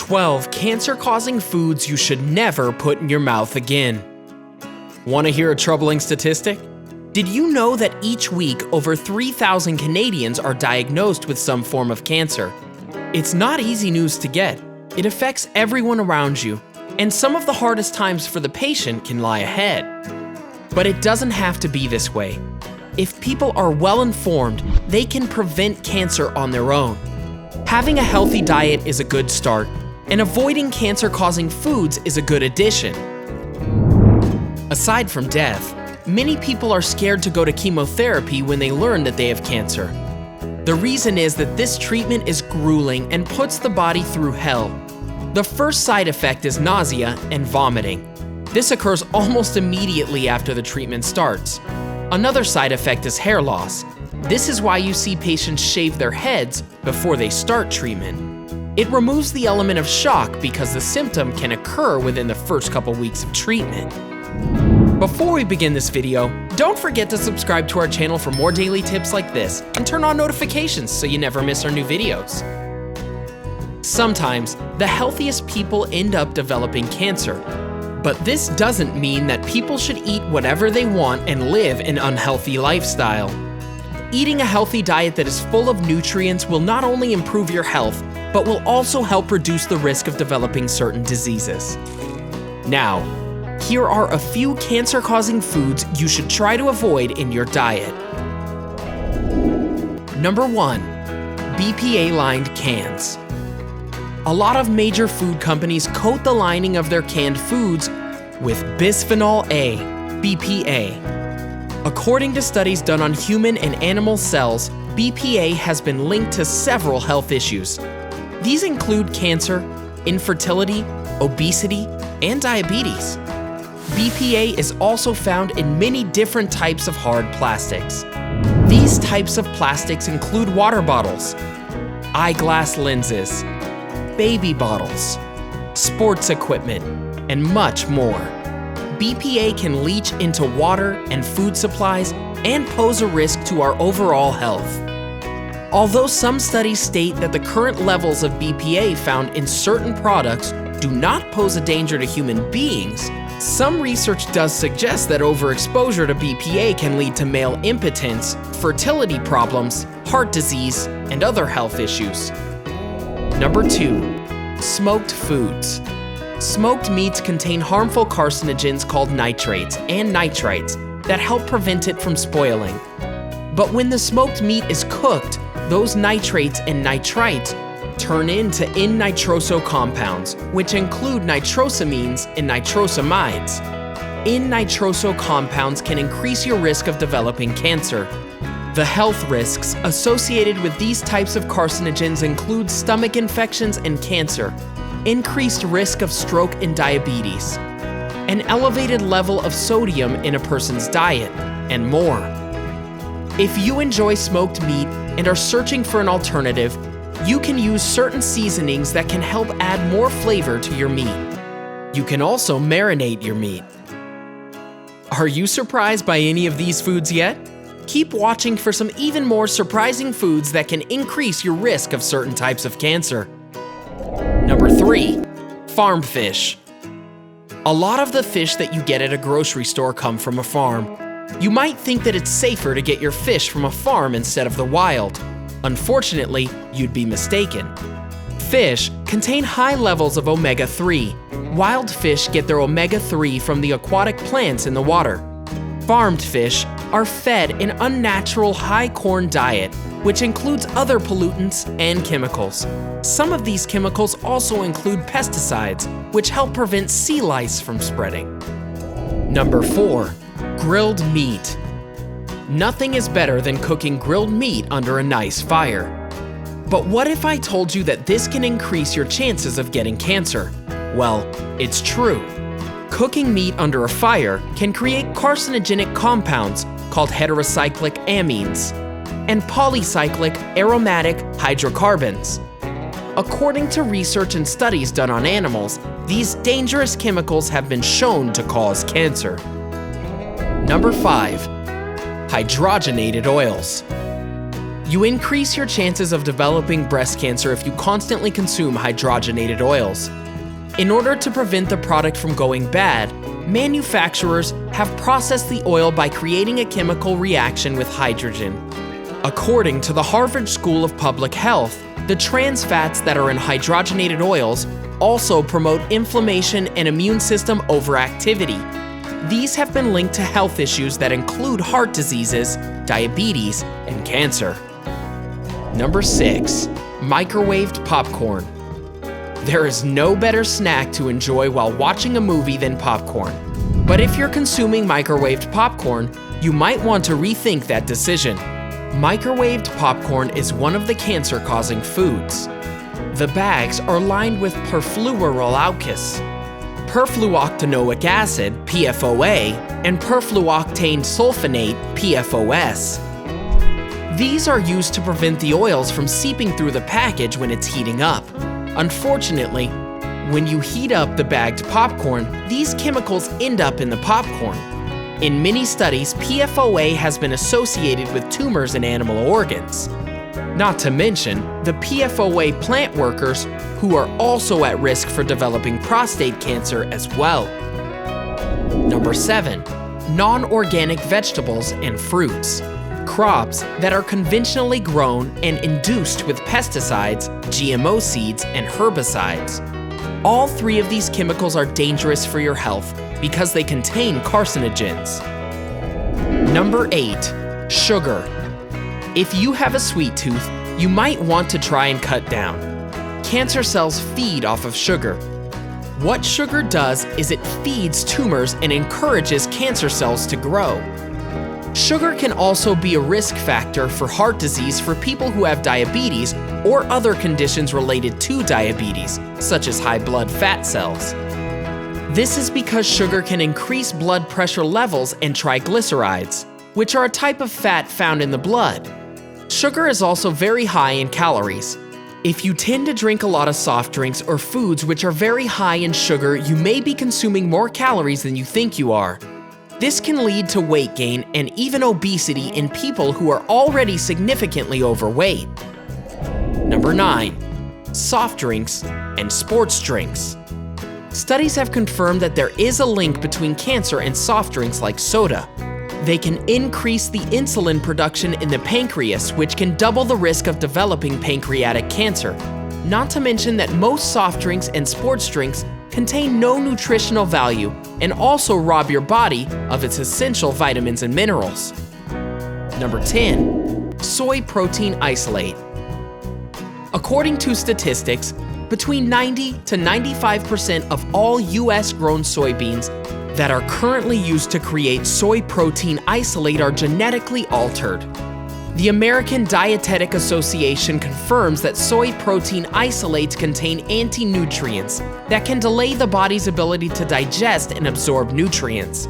12 cancer-causing foods you should never put in your mouth again. Want to hear a troubling statistic? Did you know that each week over 3,000 Canadians are diagnosed with some form of cancer? It's not easy news to get. It affects everyone around you, and some of the hardest times for the patient can lie ahead. But it doesn't have to be this way. If people are well informed, they can prevent cancer on their own. Having a healthy diet is a good start, and avoiding cancer-causing foods is a good addition. Aside from death, many people are scared to go to chemotherapy when they learn that they have cancer. The reason is that this treatment is grueling and puts the body through hell. The first side effect is nausea and vomiting. This occurs almost immediately after the treatment starts. Another side effect is hair loss. This is why you see patients shave their heads before they start treatment. It removes the element of shock because the symptom can occur within the first couple weeks of treatment. Before we begin this video, don't forget to subscribe to our channel for more daily tips like this and turn on notifications so you never miss our new videos. Sometimes, the healthiest people end up developing cancer. But this doesn't mean that people should eat whatever they want and live an unhealthy lifestyle. Eating a healthy diet that is full of nutrients will not only improve your health, but will also help reduce the risk of developing certain diseases. Now, here are a few cancer-causing foods you should try to avoid in your diet. Number 1. BPA-lined cans. A lot of major food companies coat the lining of their canned foods with bisphenol A, BPA. According to studies done on human and animal cells, BPA has been linked to several health issues. These include cancer, infertility, obesity, and diabetes. BPA is also found in many different types of hard plastics. These types of plastics include water bottles, eyeglass lenses, baby bottles, sports equipment, and much more. BPA can leach into water and food supplies and pose a risk to our overall health. Although some studies state that the current levels of BPA found in certain products do not pose a danger to human beings, some research does suggest that overexposure to BPA can lead to male impotence, fertility problems, heart disease, and other health issues. Number 2. Smoked foods. Smoked meats contain harmful carcinogens called nitrates and nitrites that help prevent it from spoiling. But when the smoked meat is cooked, those nitrates and nitrites turn into N-nitroso compounds, which include nitrosamines and nitrosamides. N-nitroso compounds can increase your risk of developing cancer. The health risks associated with these types of carcinogens include stomach infections and cancer, increased risk of stroke and diabetes, an elevated level of sodium in a person's diet, and more. If you enjoy smoked meat and are searching for an alternative, you can use certain seasonings that can help add more flavor to your meat. You can also marinate your meat. Are you surprised by any of these foods yet? Keep watching for some even more surprising foods that can increase your risk of certain types of cancer. Number 3. Farm fish. A lot of the fish that you get at a grocery store come from a farm. You might think that it's safer to get your fish from a farm instead of the wild. Unfortunately, you'd be mistaken. Fish contain high levels of omega-3. Wild fish get their omega-3 from the aquatic plants in the water. Farmed fish are fed an unnatural high-corn diet, which includes other pollutants and chemicals. Some of these chemicals also include pesticides, which help prevent sea lice from spreading. Number 4. Grilled meat. Nothing is better than cooking grilled meat under a nice fire. But what if I told you that this can increase your chances of getting cancer? Well, it's true. Cooking meat under a fire can create carcinogenic compounds called heterocyclic amines and polycyclic aromatic hydrocarbons. According to research and studies done on animals, these dangerous chemicals have been shown to cause cancer. Number 5. Hydrogenated oils. You increase your chances of developing breast cancer if you constantly consume hydrogenated oils. In order to prevent the product from going bad, manufacturers have processed the oil by creating a chemical reaction with hydrogen. According to the Harvard School of Public Health, the trans fats that are in hydrogenated oils also promote inflammation and immune system overactivity. These have been linked to health issues that include heart diseases, diabetes, and cancer. Number 6. Microwaved popcorn. There is no better snack to enjoy while watching a movie than popcorn. But if you're consuming microwaved popcorn, you might want to rethink that decision. Microwaved popcorn is one of the cancer-causing foods. The bags are lined with perfluoroalkyls, perfluoctanoic acid, PFOA, and perfluoctane sulfonate, PFOS. These are used to prevent the oils from seeping through the package when it's heating up. Unfortunately, when you heat up the bagged popcorn, these chemicals end up in the popcorn. In many studies, PFOA has been associated with tumors in animal organs. Not to mention the PFOA plant workers who are also at risk for developing prostate cancer as well. Number 7. Non-organic vegetables and fruits. Crops that are conventionally grown and induced with pesticides, GMO seeds, and herbicides. All three of these chemicals are dangerous for your health because they contain carcinogens. Number 8. Sugar. If you have a sweet tooth, you might want to try and cut down. Cancer cells feed off of sugar. What sugar does is it feeds tumors and encourages cancer cells to grow. Sugar can also be a risk factor for heart disease for people who have diabetes or other conditions related to diabetes, such as high blood fat cells. This is because sugar can increase blood pressure levels and triglycerides, which are a type of fat found in the blood. Sugar is also very high in calories. If you tend to drink a lot of soft drinks or foods which are very high in sugar, you may be consuming more calories than you think you are. This can lead to weight gain and even obesity in people who are already significantly overweight. Number 9. Soft drinks and sports drinks. Studies have confirmed that there is a link between cancer and soft drinks like soda. They can increase the insulin production in the pancreas, which can double the risk of developing pancreatic cancer. Not to mention that most soft drinks and sports drinks contain no nutritional value and also rob your body of its essential vitamins and minerals. Number 10. Soy protein isolate. According to statistics, between 90 to 95% of all US-grown soybeans that are currently used to create soy protein isolate are genetically altered. The American Dietetic Association confirms that soy protein isolates contain anti-nutrients that can delay the body's ability to digest and absorb nutrients.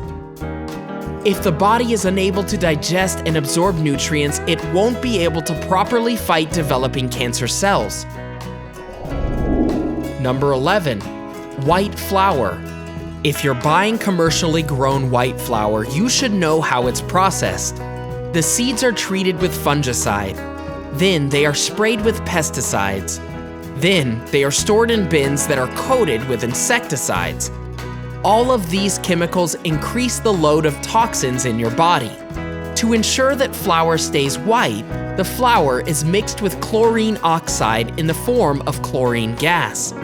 If the body is unable to digest and absorb nutrients, it won't be able to properly fight developing cancer cells. Number 11. White flour. If you're buying commercially grown white flour, you should know how it's processed. The seeds are treated with fungicide. Then they are sprayed with pesticides. Then they are stored in bins that are coated with insecticides. All of these chemicals increase the load of toxins in your body. To ensure that flour stays white, the flour is mixed with chlorine oxide in the form of chlorine gas.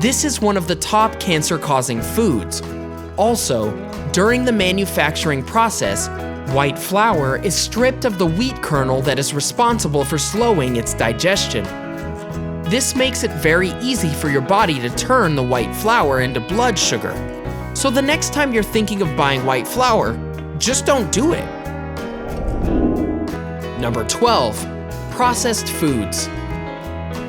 This is one of the top cancer-causing foods. Also, during the manufacturing process, white flour is stripped of the wheat kernel that is responsible for slowing its digestion. This makes it very easy for your body to turn the white flour into blood sugar. So the next time you're thinking of buying white flour, just don't do it. Number 12. Processed foods.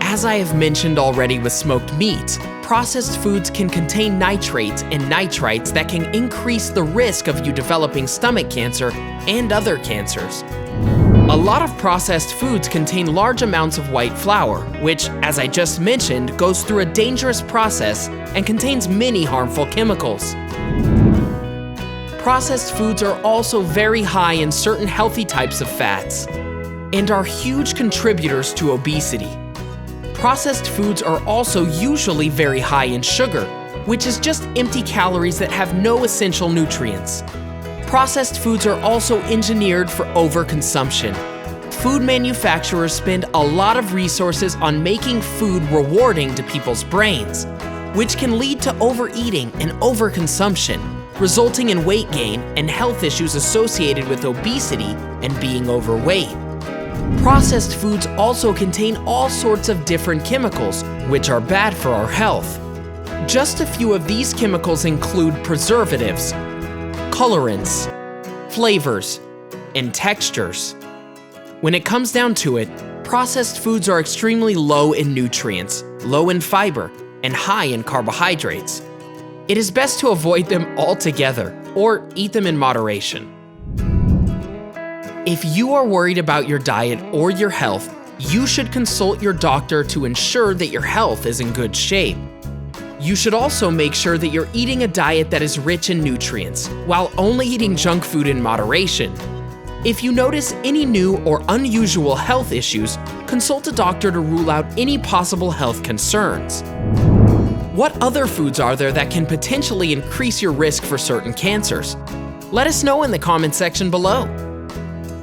As I have mentioned already with smoked meat, processed foods can contain nitrates and nitrites that can increase the risk of you developing stomach cancer and other cancers. A lot of processed foods contain large amounts of white flour, which, as I just mentioned, goes through a dangerous process and contains many harmful chemicals. Processed foods are also very high in certain healthy types of fats. and are huge contributors to obesity. Processed foods are also usually very high in sugar, which is just empty calories that have no essential nutrients. Processed foods are also engineered for overconsumption. Food manufacturers spend a lot of resources on making food rewarding to people's brains, which can lead to overeating and overconsumption, resulting in weight gain and health issues associated with obesity and being overweight. Processed foods also contain all sorts of different chemicals, which are bad for our health. Just a few of these chemicals include preservatives, colorants, flavors, and textures. When it comes down to it, processed foods are extremely low in nutrients, low in fiber, and high in carbohydrates. It is best to avoid them altogether or eat them in moderation. If you are worried about your diet or your health, you should consult your doctor to ensure that your health is in good shape. You should also make sure that you're eating a diet that is rich in nutrients, while only eating junk food in moderation. If you notice any new or unusual health issues, consult a doctor to rule out any possible health concerns. What other foods are there that can potentially increase your risk for certain cancers? Let us know in the comment section below.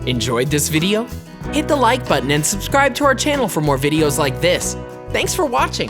Enjoyed this video? Hit the like button and subscribe to our channel for more videos like this. Thanks for watching.